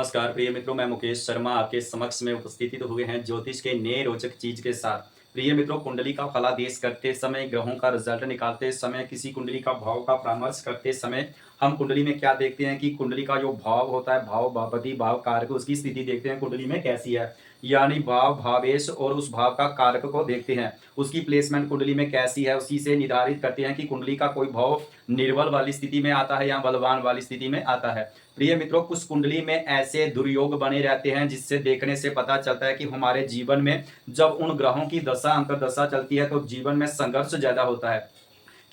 नमस्कार प्रिय मित्रों, मैं मुकेश शर्मा आपके समक्ष में उपस्थित हुए हैं ज्योतिष के नए रोचक चीज के साथ। प्रिय मित्रों, कुंडली का फलादेश करते समय, ग्रहों का रिजल्ट निकालते समय, किसी कुंडली का भाव का परामर्श करते समय हम कुंडली में क्या देखते हैं कि कुंडली का जो भाव होता है, भाव भावपति भाव कारक, उसकी स्थिति देखते हैं कुंडली में कैसी है। यानी भाव भावेश और उस भाव का कारक को देखते हैं, उसकी प्लेसमेंट कुंडली में कैसी है, उसी से निर्धारित करते हैं कि कुंडली का कोई भाव निर्बल वाली स्थिति में आता है या बलवान वाली स्थिति में आता है। प्रिय मित्रों, कुछ कुंडली में ऐसे दुर्योग बने रहते हैं जिससे देखने से पता चलता है कि हमारे जीवन में जब उन ग्रहों की दशा अंतर्दशा चलती है तो जीवन में संघर्ष ज्यादा होता है।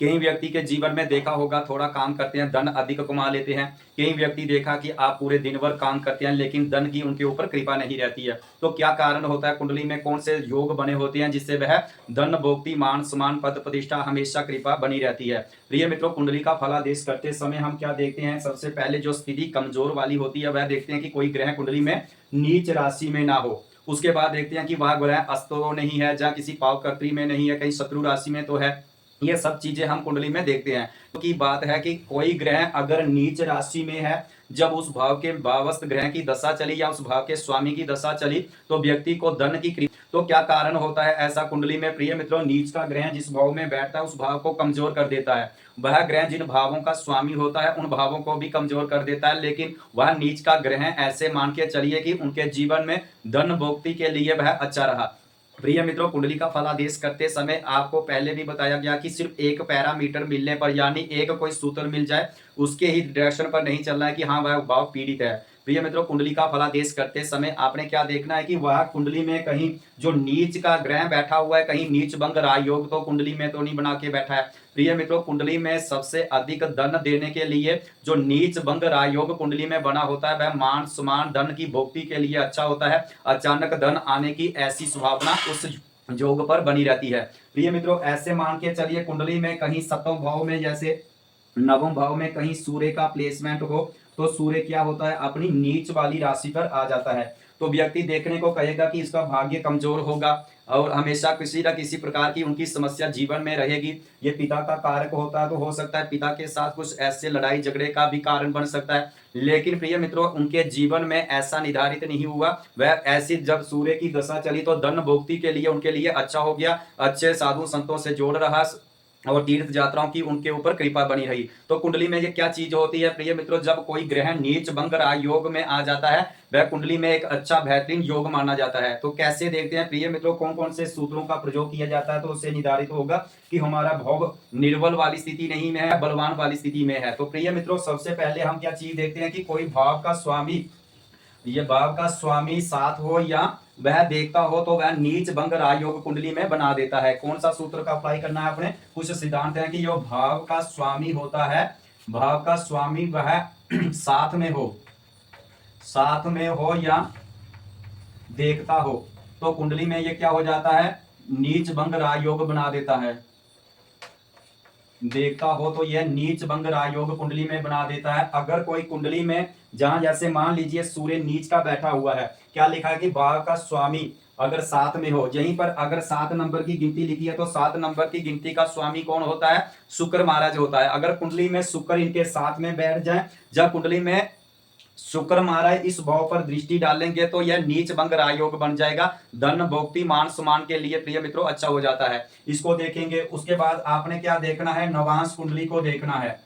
कई व्यक्ति के जीवन में देखा होगा, थोड़ा काम करते हैं, धन अधिक कमा लेते हैं। कई व्यक्ति देखा कि आप पूरे दिन भर काम करते हैं लेकिन धन की उनके ऊपर कृपा नहीं रहती है। तो क्या कारण होता है, कुंडली में कौन से योग बने होते हैं जिससे वह धन भोक्ति मान सम्मान पद प्रतिष्ठा हमेशा कृपा बनी रहती है। प्रिय मित्रों, कुंडली का फलादेश करते समय हम क्या देखते हैं, सबसे पहले जो स्थिति कमजोर वाली होती है वह देखते हैं कि कोई ग्रह कुंडली में नीच राशि में ना हो। उसके बाद देखते हैं कि वह ग्रह अस्त तो नहीं है, या किसी पावकर्त्री में नहीं है, कहीं शत्रु राशि में तो है। ये सब चीजें हम कुंडली में देखते हैं। तो की बात है कि कोई ग्रह अगर नीच राशि में है, जब उस भाव के भावस्थ ग्रह की दशा चली या उस भाव के स्वामी की दशा चली तो व्यक्ति को धन की तो क्या कारण होता है ऐसा कुंडली में। प्रिय मित्रों, नीच का ग्रह जिस भाव में बैठता है उस भाव को कमजोर कर देता है। वह ग्रह जिन भावों का स्वामी होता है उन भावों को भी कमजोर कर देता है, लेकिन वह नीच का ग्रह ऐसे मान के चलिए कि उनके जीवन में धन भोक्ति के लिए वह अच्छा रहा। प्रिय मित्रों, कुंडली का फलादेश करते समय आपको पहले भी बताया गया कि सिर्फ एक पैरामीटर मिलने पर, यानी एक कोई सूत्र मिल जाए, उसके ही डायरेक्शन पर नहीं चलना है कि हाँ वह भाव पीड़ित है। प्रिय मित्रों, कुंडली का फलादेश करते समय आपने क्या देखना है कि वह कुंडली में कहीं जो नीच का ग्रह बैठा हुआ है, कहीं नीच भंग राजयोग तो कुंडली में तो नहीं बना के बैठा है। प्रिय मित्रों, कुंडली में सबसे अधिक धन देने के लिए जो नीच भंग राजयोग कुंडली में बना होता है वह मान सम्मान धन की भोक्ति के लिए अच्छा होता है। अचानक धन आने की ऐसी संभावना उस योग पर बनी रहती है। प्रिय मित्रों, ऐसे मान के चलिए कुंडली में कहीं सप्तम भाव में, जैसे नवम भाव में कहीं सूर्य का प्लेसमेंट हो तो सूर्य क्या होता है, अपनी नीच वाली राशि पर आ जाता है। तो व्यक्ति देखने को कहेगा कि इसका भाग्य कमजोर होगा और हमेशा किसी न किसी प्रकार की उनकी समस्या जीवन में रहेगी। ये पिता का कारक होता है, तो हो सकता है पिता के साथ कुछ ऐसे लड़ाई झगड़े का भी कारण बन सकता है। लेकिन प्रिय मित्रों, उनके जीवन में ऐसा निर्धारित नहीं हुआ। वह ऐसी जब सूर्य की दशा चली तो धन भोक्ति के लिए उनके लिए अच्छा हो गया, अच्छे साधु संतों से जोड़ रहा और तीर्थ यात्राओं की उनके ऊपर कृपा बनी रही। तो कुंडली में ये क्या चीज होती है प्रिय मित्रों, जब कोई ग्रह नीच भंग योग में आ जाता है वह कुंडली में एक अच्छा बेहतरीन योग माना जाता है। तो कैसे देखते हैं प्रिय मित्रों, कौन कौन से सूत्रों का प्रयोग किया जाता है, तो उससे निर्धारित होगा कि हमारा भाव निर्बल वाली स्थिति नहीं में है, बलवान वाली स्थिति में है। तो प्रिय मित्रों, सबसे पहले हम क्या चीज देखते हैं कि कोई भाव का स्वामी, ये भाव का स्वामी साथ हो या वह देखता हो तो वह नीच भंग राजयोग कुंडली में बना देता है। कौन सा सूत्र का अप्लाई करना है आपने, कुछ सिद्धांत है कि जो भाव का स्वामी होता है, भाव का स्वामी वह साथ में हो, साथ में हो या देखता हो तो कुंडली में ये क्या हो जाता है, नीच भंग राजयोग बना देता है। देखता हो तो यह नीच भंग राजयोग कुंडली में बना देता है। अगर कोई कुंडली में जहां जैसे मान लीजिए सूर्य नीच का बैठा हुआ है, क्या लिखा है कि भाव का स्वामी अगर 7 में हो, यहीं पर अगर 7 नंबर की गिनती लिखी है तो 7 नंबर की गिनती का स्वामी कौन होता है, शुक्र महाराज होता है। अगर कुंडली में शुक्र इनके साथ में बैठ जाए, जब कुंडली में शुक्र महाराज इस भाव पर दृष्टि डालेंगे तो यह नीच भंग राजयोग बन जाएगा। धन भोक्ति मान सम्मान के लिए प्रिय मित्रों अच्छा हो जाता है। इसको देखेंगे। उसके बाद आपने क्या देखना है, नवांश कुंडली को देखना है।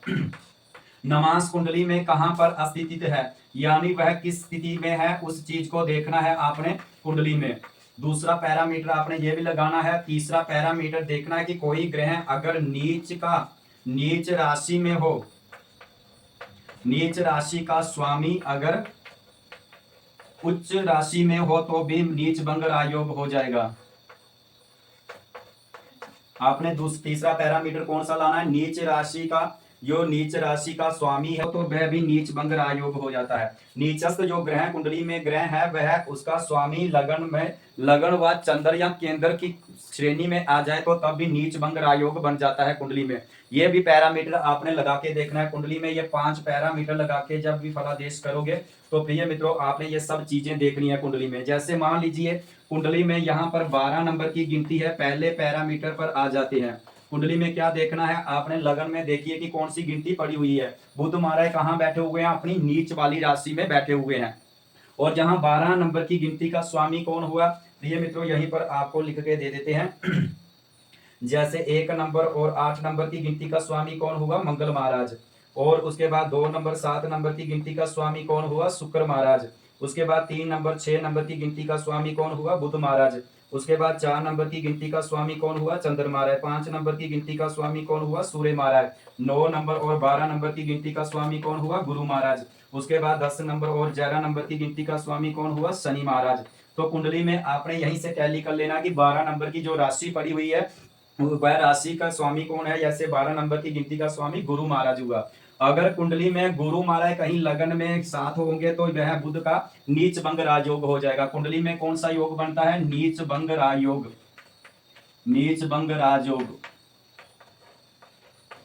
नवांश कुंडली में कहां पर स्थित है, यानी वह किस स्थिति में है, उस चीज को देखना है आपने कुंडली में। दूसरा पैरामीटर आपने ये भी लगाना है। तीसरा पैरामीटर देखना है कि कोई ग्रह अगर नीच राशि में हो, नीच राशि का स्वामी अगर उच्च राशि में हो तो भी नीच भंग राजयोग हो जाएगा। आपने तीसरा पैरामीटर कौन सा लाना है, नीच राशि का, जो नीच राशि का स्वामी है तो वह भी नीच भंग राजयोग हो जाता है। नीचस्थ जो ग्रह कुंडली में ग्रह है वह उसका स्वामी लगन में, लगन व चंद्र या केंद्र की श्रेणी में आ जाए तो तब भी नीच भंग राजयोग बन जाता है कुंडली में। ये भी पैरामीटर आपने लगा के देखना है कुंडली में। ये 5 पैरामीटर लगा के जब भी फलादेश करोगे तो प्रिय मित्रों आपने ये सब चीजें देखनी है कुंडली में। जैसे मान लीजिए कुंडली में यहाँ पर 12 नंबर की गिनती है, पहले पैरामीटर पर आ जाते हैं। कुंडली में क्या देखना है आपने, लगन में देखिए कि कौन सी गिनती पड़ी हुई है। बुध महाराज कहाँ बैठे हुए हैं, अपनी नीच वाली राशि में बैठे हुए हैं। और जहां 12 नंबर की गिनती का स्वामी कौन हुआ प्रिय मित्रों, यहीं पर आपको लिख के दे देते हैं। जैसे 1 नंबर और 8 नंबर की गिनती का स्वामी कौन हुआ, मंगल महाराज। और उसके बाद 2 नंबर 7 नंबर की गिनती का स्वामी कौन हुआ, शुक्र महाराज। उसके बाद 3 नंबर 6 नंबर की गिनती का स्वामी कौन हुआ, बुध महाराज। उसके बाद 4 नंबर की गिनती का स्वामी कौन हुआ, चंद्र महाराज। 5 नंबर की गिनती का स्वामी कौन हुआ, सूर्य महाराज। 9 नंबर और 12 नंबर की गिनती का स्वामी कौन हुआ, गुरु महाराज। उसके बाद 10 नंबर और 11 नंबर की गिनती का स्वामी कौन हुआ, शनि महाराज। तो कुंडली में आपने यहीं से टैली कर लेना कि 12 नंबर की जो राशि पड़ी हुई है वह राशि का स्वामी कौन है, जैसे 12 नंबर की गिनती का स्वामी गुरु महाराज हुआ। अगर कुंडली में गुरु महाराज कहीं लगन में साथ होंगे तो वह बुध का नीच भंग राजयोग हो जाएगा। कुंडली में कौन सा योग बनता है, नीच भंग राजयोग, नीच भंग राजयोग।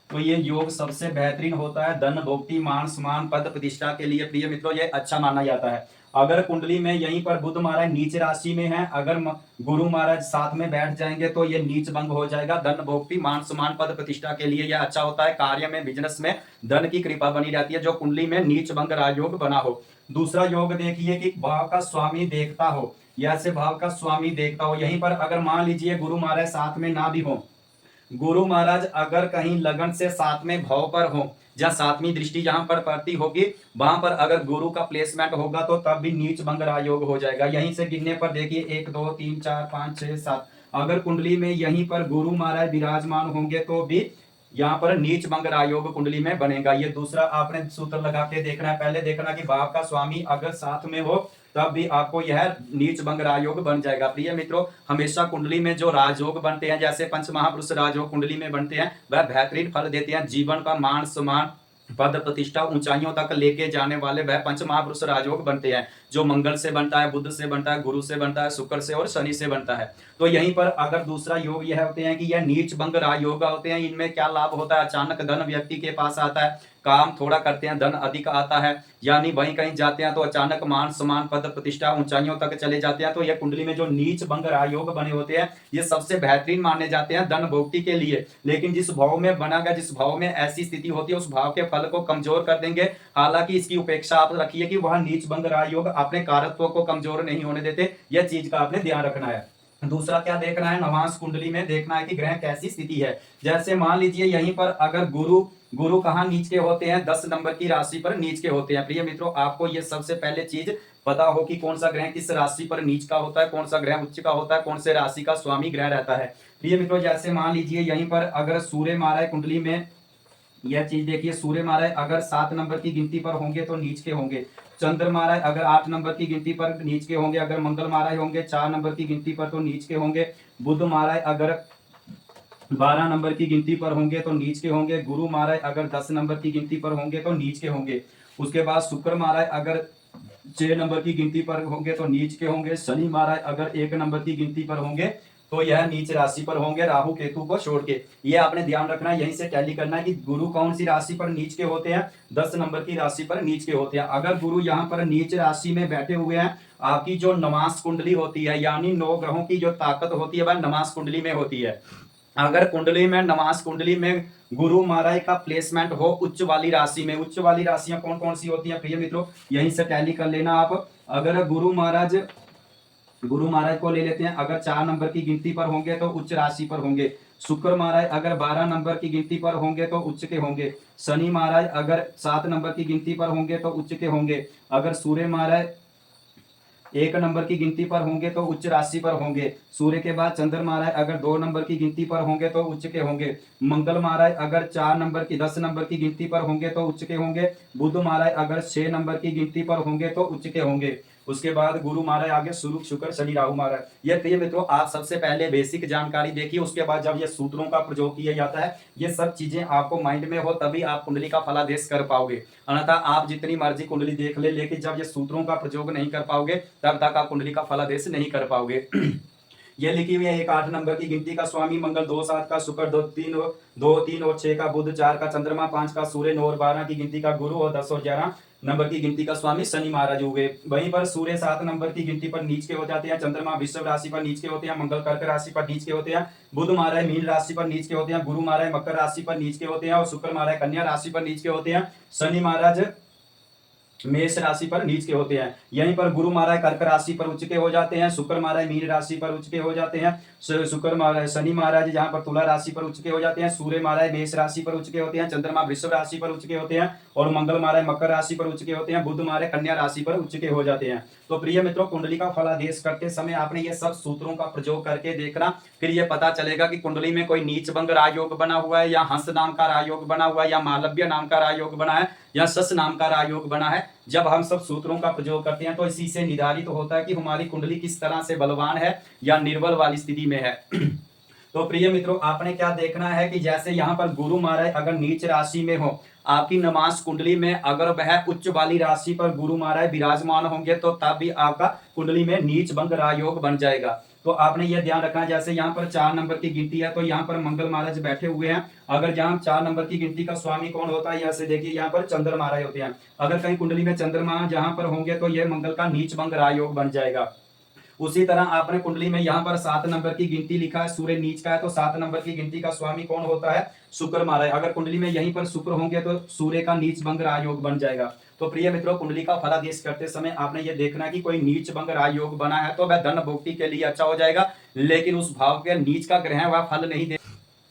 तो ये योग सबसे बेहतरीन होता है धन भोक्ति मान सम्मान पद प्रतिष्ठा के लिए प्रिय मित्रों, ये अच्छा माना जाता है। अगर कुंडली में यहीं पर बुध महाराज नीच राशि में है, अगर गुरु महाराज साथ में बैठ जाएंगे तो ये नीच भंग हो जाएगा। धन भोक्ति मान सम्मान पद प्रतिष्ठा के लिए यह अच्छा होता है। कार्य में बिजनेस में धन की कृपा बनी रहती है जो कुंडली में नीच भंग राजयोग बना हो। दूसरा योग देखिए कि भाव का स्वामी देखता हो, या से भाव का स्वामी देखता हो। यहीं पर अगर मान लीजिए गुरु महाराज साथ में ना भी हो, गुरु महाराज अगर कहीं लगन से सातवें भाव पर हो या सातवीं दृष्टि जहां पर पड़ती होगी वहां पर अगर गुरु का प्लेसमेंट होगा तो तब भी नीच भंग राजयोग हो जाएगा। यहीं से गिनने पर देखिए 1 2 3 4 5 6 7, अगर कुंडली में यहीं पर गुरु महाराज विराजमान होंगे तो भी यहाँ पर नीच भंग राजयोग कुंडली में बनेगा। ये दूसरा आपने सूत्र लगा के देखना है। पहले देखना कि भाव का स्वामी अगर साथ में हो तब भी आपको यह नीच भंग राजयोग बन जाएगा। प्रिय मित्रों, हमेशा कुंडली में जो राजयोग बनते हैं, जैसे पंच महापुरुष राजयोग कुंडली में बनते हैं, वह बेहतरीन फल देते हैं। जीवन का मान सम्मान पद प्रतिष्ठा ऊंचाइयों तक लेके जाने वाले वह पंच महापुरुष राजयोग बनते हैं, जो मंगल से बनता है, बुध से बनता है, गुरु से बनता है, शुक्र से और शनि से बनता है। तो यहीं पर अगर दूसरा योग यह होते हैं कि यह नीच भंग राजयोग होते हैं। इनमें क्या लाभ होता है, अचानक धन व्यक्ति के पास आता है, काम थोड़ा करते हैं धन अधिक आता है, यानी वहीं कहीं जाते हैं तो अचानक मान सम्मान पद प्रतिष्ठा ऊंचाइयों तक चले जाते हैं। तो यह कुंडली में जो नीच भंग राजयोग बने होते हैं ये सबसे बेहतरीन माने जाते हैं धन भोक्ति के लिए। लेकिन जिस भाव में बना गया, जिस भाव में ऐसी स्थिति होती है उस भाव के फल को कमजोर कर देंगे। हालांकि इसकी उपेक्षा आप रखिए कि वह नीच भंग राजयोग अपने कारकत्व को कमजोर नहीं होने देते, यह चीज का आपने ध्यान रखना है। दूसरा क्या देखना है, नवांश कुंडली में देखना है कि ग्रह कैसी स्थिति है। जैसे मान लीजिए यहीं पर अगर गुरु कहाँ नीच के होते हैं, 10 नंबर की राशि पर नीच के होते हैं। प्रिय मित्रों, आपको ये सबसे पहले चीज पता हो कि कौन सा ग्रह किस राशि पर नीच का होता है, कौन सा ग्रह उच्च का होता है, कौन से राशि का स्वामी ग्रह रहता है। प्रिय मित्रों, जैसे मान लीजिए यहीं पर अगर सूर्य महाराज कुंडली में, यह चीज देखिए, सूर्य महाराज अगर 7 नंबर की गिनती पर होंगे तो नीच के होंगे। चंद्र महाराज अगर 8 नंबर की गिनती पर नीच के होंगे। अगर मंगल महाराज होंगे 4 नंबर की गिनती पर तो नीच के होंगे। बुध महाराज अगर 12 नंबर की गिनती पर होंगे तो नीच के होंगे। गुरु महाराज अगर 10 नंबर की गिनती पर होंगे तो नीच के होंगे। उसके बाद शुक्र महाराज अगर 6 नंबर की गिनती पर होंगे तो नीच के होंगे। शनि महाराज अगर 1 नंबर की गिनती पर होंगे तो यह नीच राशि पर होंगे, राहु केतु को छोड़ के। ये आपने ध्यान रखना है, यहीं से टैली करना है कि गुरु कौन सी राशि पर नीच के होते हैं, 10 नंबर की राशि पर नीच के होते हैं। अगर गुरु यहाँ पर नीच राशि में बैठे हुए हैं, आपकी जो नवांश कुंडली होती है यानी 9 ग्रहों की जो ताकत होती है वह नवांश कुंडली में होती है। अगर कुंडली में, नवांश कुंडली में गुरु महाराज का प्लेसमेंट हो उच्च वाली राशि में, उच्च वाली राशियां कौन कौन सी होती हैं प्रिय मित्रों, यहीं से टैली कर लेना आप। अगर गुरु महाराज को ले लेते हैं, अगर 4 नंबर की गिनती पर होंगे तो उच्च राशि पर होंगे। शुक्र महाराज अगर 12 नंबर की गिनती पर होंगे तो उच्च के होंगे। शनि महाराज अगर 7 नंबर की गिनती पर होंगे तो उच्च के होंगे। अगर सूर्य महाराज 1 नंबर की गिनती पर होंगे तो उच्च राशि पर होंगे। सूर्य के बाद चंद्र महाराज अगर 2 नंबर की गिनती पर होंगे तो उच्च के होंगे। मंगल महाराज अगर 10 नंबर की गिनती पर होंगे तो उच्च के होंगे। बुध महाराज अगर 6 नंबर की गिनती पर होंगे तो उच्च के होंगे। उसके बाद गुरु महाराज आगे सूर्य शुक्र शनि राहु महाराज। ये प्रिय मित्रों, आप सबसे पहले बेसिक जानकारी देखिए, उसके बाद जब ये सूत्रों का प्रयोग किया जाता है, ये सब चीजें आपको माइंड में हो तभी आप कुंडली का फलादेश कर पाओगे। अन्यथा आप जितनी मर्जी कुंडली देख ले, लेकिन जब ये सूत्रों का प्रयोग नहीं कर पाओगे तब तक आप कुंडली का फलादेश नहीं कर पाओगे। ये लिखी हुई है, 8 नंबर की गिनती का स्वामी मंगल, 2 7 का शुक्र, 2 3 और 6 का बुध, 4 का चंद्रमा, 5 का सूर्य, 9 और 12 की गिनती का गुरु और 10 और 11 नंबर की गिनती का स्वामी शनि महाराज हो गए। वहीं पर सूर्य 7 नंबर की गिनती पर नीच के हो जाते हैं। चंद्रमा वृषभ राशि पर नीच के होते हैं। मंगल कर्क राशि पर नीच के होते हैं। बुध महाराज मीन राशि पर नीच के होते हैं। गुरु महाराज मकर राशि पर नीच के होते हैं और शुक्र महाराज कन्या राशि पर नीच के होते हैं। शनि महाराज मेष राशि पर नीच के होते हैं। यहीं पर गुरु महाराज कर्क राशि पर उच्च के हो जाते हैं, शुक्र महाराज मीन राशि पर उच्च के हो जाते हैं, शुक्र महाराज शनि महाराज जहां पर तुला राशि पर उच्च के हो जाते हैं, सूर्य महाराज मेष राशि पर उच्च के होते हैं, चंद्रमा वृषभ राशि पर उच्च के होते हैं और मंगल महाराज मकर राशि पर उच्च के होते हैं, बुध महाराज कन्या राशि पर उच्च के हो जाते हैं। तो प्रिय मित्रों, कुंडली का फलादेश करते समय आपने ये सब सूत्रों का प्रयोग करके देखना, फिर ये पता चलेगा कि कुंडली में कोई नीच भंग राजयोग बना हुआ है या हंस नाम का राजयोग बना हुआ है या मालव्य नाम का राजयोग बना है या सस नाम का राजयोग बना है। जब हम सब सूत्रों का प्रयोग करते हैं तो इसी से निर्धारित होता है कि हमारी कुंडली किस तरह से बलवान है या निर्बल वाली स्थिति में है। तो प्रिय मित्रों, आपने क्या देखना है कि जैसे यहाँ पर गुरु महाराज अगर नीच राशि में हो, आपकी नमाज कुंडली में अगर वह उच्च वाली राशि पर गुरु महाराज विराजमान होंगे तो तब भी आपका कुंडली में नीच भंग राजयोग बन जाएगा। तो आपने यह ध्यान रखना, जैसे यहाँ पर 4 नंबर की गिनती है तो यहाँ पर मंगल महाराज बैठे हुए हैं। अगर जहाँ 4 नंबर की गिनती का स्वामी कौन होता है, यहाँ से देखिए यहाँ पर चंद्र महाराज होते हैं। अगर कहीं कुंडली में चंद्रमा जहां पर होंगे तो यह मंगल का नीच भंग राजयोग बन जाएगा। उसी तरह आपने कुंडली में यहाँ पर 7 नंबर की गिनती लिखा है, सूर्य नीच का है, तो 7 नंबर की गिनती का स्वामी कौन होता है, शुक्र महाराज। अगर कुंडली में यहीं पर शुक्र होंगे तो सूर्य का नीच भंग राजयोग बन जाएगा। तो प्रिय मित्रों, कुंडली का फलादेश करते समय आपने ये देखना कि कोई नीच भंग राजयोग बना है तो वह धन भोक्ति के लिए अच्छा हो जाएगा, लेकिन उस भाव के नीच का ग्रह वह फल नहीं दे।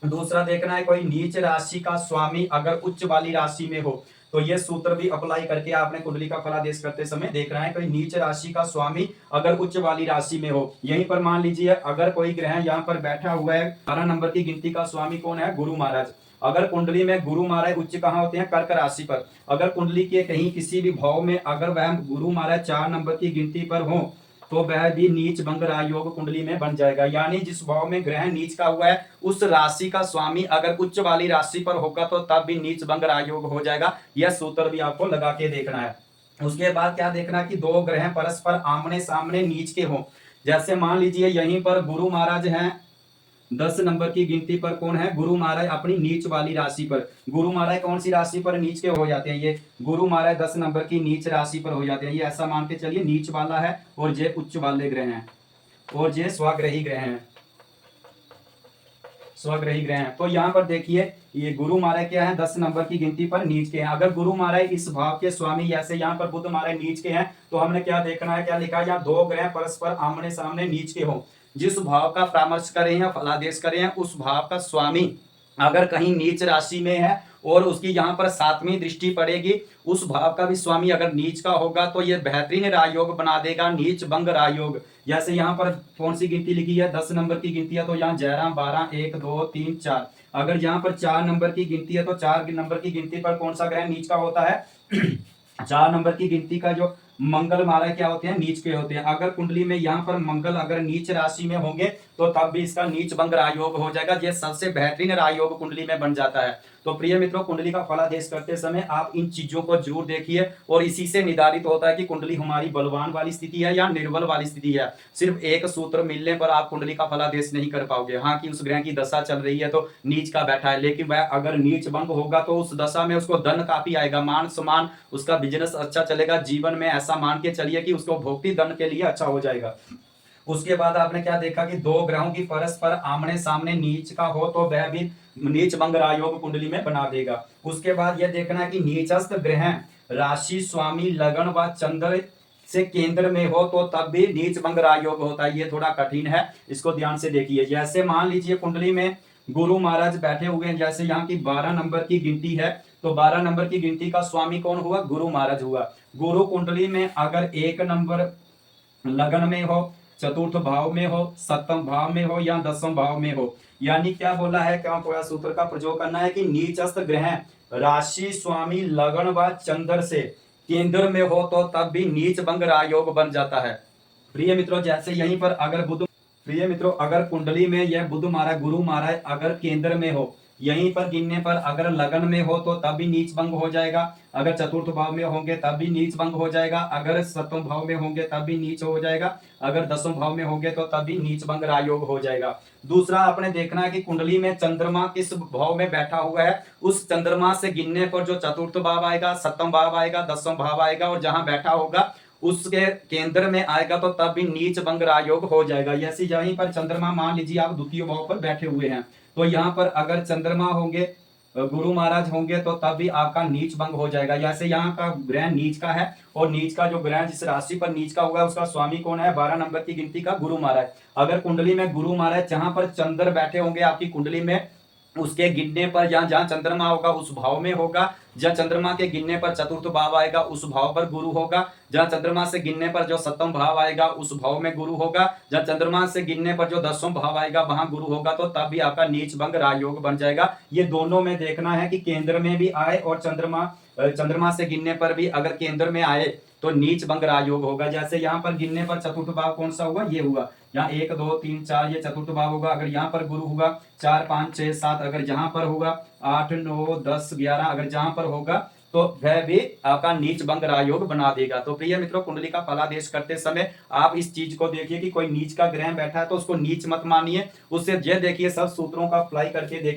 दूसरा देखना है, कोई नीच राशि का स्वामी अगर उच्च वाली राशि में हो, तो ये सूत्र भी अप्लाई करके आपने कुंडली का फलादेश करते समय देखना है। कोई नीच राशि का स्वामी अगर उच्च वाली राशि में हो, यहीं पर मान लीजिए अगर कोई ग्रह यहाँ पर बैठा हुआ है, 12 नंबर की गिनती का स्वामी कौन है, गुरु महाराज। अगर कुंडली में गुरु महाराज उच्च कहाँ होते हैं, कर्क राशि पर। अगर कुंडली के कहीं किसी भी भाव में अगर वह गुरु महाराज 4 नंबर की गिनती पर हो तो वह भी नीच भंग राजयोग कुंडली में बन जाएगा। यानी जिस भाव में ग्रह नीच का हुआ है उस राशि का स्वामी अगर उच्च वाली राशि पर होगा तो तब भी नीच भंग राजयोग हो जाएगा। यह सूत्र भी आपको लगा के देखना है। उसके बाद क्या देखना कि दो ग्रह परस्पर आमने सामने नीच के हों। जैसे मान लीजिए यहीं पर गुरु महाराज हैं 10 नंबर की गिनती पर, कौन है, गुरु महाराज अपनी नीच वाली राशि पर। गुरु महाराज कौन सी राशि पर नीच के हो जाते हैं, ये गुरु महाराज 10 नंबर की नीच राशि पर हो जाते हैं। ये ऐसा मान के चलिए नीच वाला है और ये उच्च वाले ग्रह हैं और ये स्वग्रही ग्रह हैं, स्वग्रही ग्रह हैं। तो यहाँ पर देखिए ये गुरु महाराज क्या है, 10 नंबर की गिनती पर नीच के हैं। अगर गुरु महाराज इस भाव के स्वामी, जैसे यहाँ पर बुध महाराज नीच के हैं, तो हमने क्या देखना है, क्या लिखा है, यहाँ दो ग्रह परस्पर आमने सामने नीच के हों। जिस भाव का परामर्श करें या फलादेश करें उस भाव का स्वामी अगर कहीं नीच राशि में है और उसकी यहाँ पर 7वीं दृष्टि पड़ेगी, उस भाव का भी स्वामी अगर नीच का होगा तो ये बेहतरीन राजयोग बना देगा, नीच भंग राजयोग। जैसे यहाँ पर कौन सी गिनती लिखी है, 10 नंबर की गिनती है तो यहाँ 11 12 1 2 3 4। अगर यहाँ पर 4 नंबर की गिनती है तो 4 नंबर की गिनती पर कौन सा ग्रह नीच का होता है 4 नंबर की गिनती का जो मंगल महाराज क्या होते हैं, नीच के होते हैं। अगर कुंडली में यहाँ पर मंगल अगर नीच राशि में होंगे तो तब भी इसका नीच भंग राजयोग हो जाएगा। ये सबसे बेहतरीन राजयोग कुंडली में बन जाता है। तो प्रिय मित्रों, कुंडली का फलादेश करते समय आप इन चीजों को जरूर देखिए और इसी से निर्धारित होता है कि कुंडली हमारी बलवान वाली स्थिति है या निर्बल वाली स्थिति है। सिर्फ एक सूत्र मिलने पर आप कुंडली का फलादेश नहीं कर पाओगे। हाँ कि उस ग्रह की दशा चल रही है तो नीच का बैठा है, लेकिन वह अगर नीच भंग होगा तो उस दशा में उसको धन काफी आएगा, मान सम्मान, उसका बिजनेस अच्छा चलेगा, जीवन में ऐसा मान के चलिए कि उसको भोक्ति धन के लिए अच्छा हो जाएगा। उसके बाद आपने क्या देखा कि दो ग्रहों की परस्पर आमने सामने नीच का हो तो वह भी नीच भंग राजयोग कुंडली में बना देगा। उसके बाद यह देखना है कि नीचस्थ ग्रह राशि स्वामी लगन व चंद्र से केंद्र में हो तो तब भी नीच भंग राजयोग होता है। ये थोड़ा कठिन है, इसको ध्यान से देखिए। जैसे मान लीजिए कुंडली में गुरु महाराज बैठे हुए हैं, जैसे यहाँ की 12 नंबर की गिनती है तो 12 नंबर की गिनती का स्वामी कौन हुआ, गुरु महाराज हुआ। गुरु कुंडली में अगर 1 नंबर लगन में हो, चतुर्थ भाव में हो, सप्तम भाव में हो या 10वें भाव में हो, यानी क्या बोला है, क्या कोई सूत्र का प्रयोग करना है कि नीचस्थ ग्रह राशि स्वामी लगन व चंद्र से केंद्र में हो तो तब भी नीच भंग राजयोग बन जाता है। प्रिय मित्रों, जैसे यहीं पर अगर बुध, प्रिय मित्रों अगर कुंडली में यह बुध महाराज गुरु महाराज अगर केंद्र में हो, यहीं पर गिनने पर अगर लगन में हो तो तब भी नीच भंग हो जाएगा। अगर चतुर्थ भाव में होंगे तब भी नीच भंग हो जाएगा। अगर सप्तम भाव में होंगे तब भी नीच हो जाएगा। अगर 10वें भाव में होंगे तो तब भी नीच भंग राजयोग हो जाएगा। दूसरा आपने देखना है कि कुंडली में चंद्रमा किस भाव में बैठा हुआ है, उस चंद्रमा से गिनने पर जो चतुर्थ भाव आएगा, सप्तम भाव आएगा, 10वां भाव आएगा और जहां बैठा होगा उसके केंद्र में आएगा तो तब भी नीच भंग राजयोग हो जाएगा। जैसे यहीं पर चंद्रमा मान लीजिए आप द्वितीय भाव पर बैठे हुए हैं तो यहाँ पर अगर चंद्रमा होंगे गुरु महाराज होंगे तो तब भी आपका नीच भंग हो जाएगा। जैसे यहाँ का ग्रह नीच का है और नीच का जो ग्रह जिस राशि पर नीच का होगा उसका स्वामी कौन है, 12 नंबर की गिनती का गुरु महाराज। अगर कुंडली में गुरु महाराज जहां पर चंद्र बैठे होंगे आपकी कुंडली में, उसके गिनने पर जहां जहां चंद्रमा होगा उस भाव में होगा, जहां चंद्रमा के गिनने पर चतुर्थ भाव आएगा उस भाव पर गुरु होगा, जहां चंद्रमा से गिनने पर जो सप्तम भाव आएगा उस भाव में गुरु होगा, जहां चंद्रमा से गिनने पर जो 10वां भाव आएगा वहां गुरु होगा, तो तब भी आपका नीच भंग राजयोग बन जाएगा। ये दोनों में देखना है कि केंद्र में भी आए और चंद्रमा से गिनने पर भी अगर केंद्र में आए तो नीच भंग राजयोग होगा। जैसे यहाँ पर गिनने पर चतुर्थ भाव कौन सा हुआ, ये हुआ। यहाँ 1 2 3 4 ये चतुर्थ भाव होगा। अगर यहाँ पर गुरु होगा 4 5 6 7, अगर यहाँ पर होगा 8 9 10 11, अगर जहां पर होगा तो वह भी आपका नीच भंग राजयोग बना देगा। तो प्रिय मित्रों, कुंडली का फलादेश करते समय आप इस चीज को देखिए कि कोई नीच का ग्रह बैठा है तो उसको नीच मत मानिए, उससे ये देखिए सब सूत्रों का अप्लाई करके देखिए।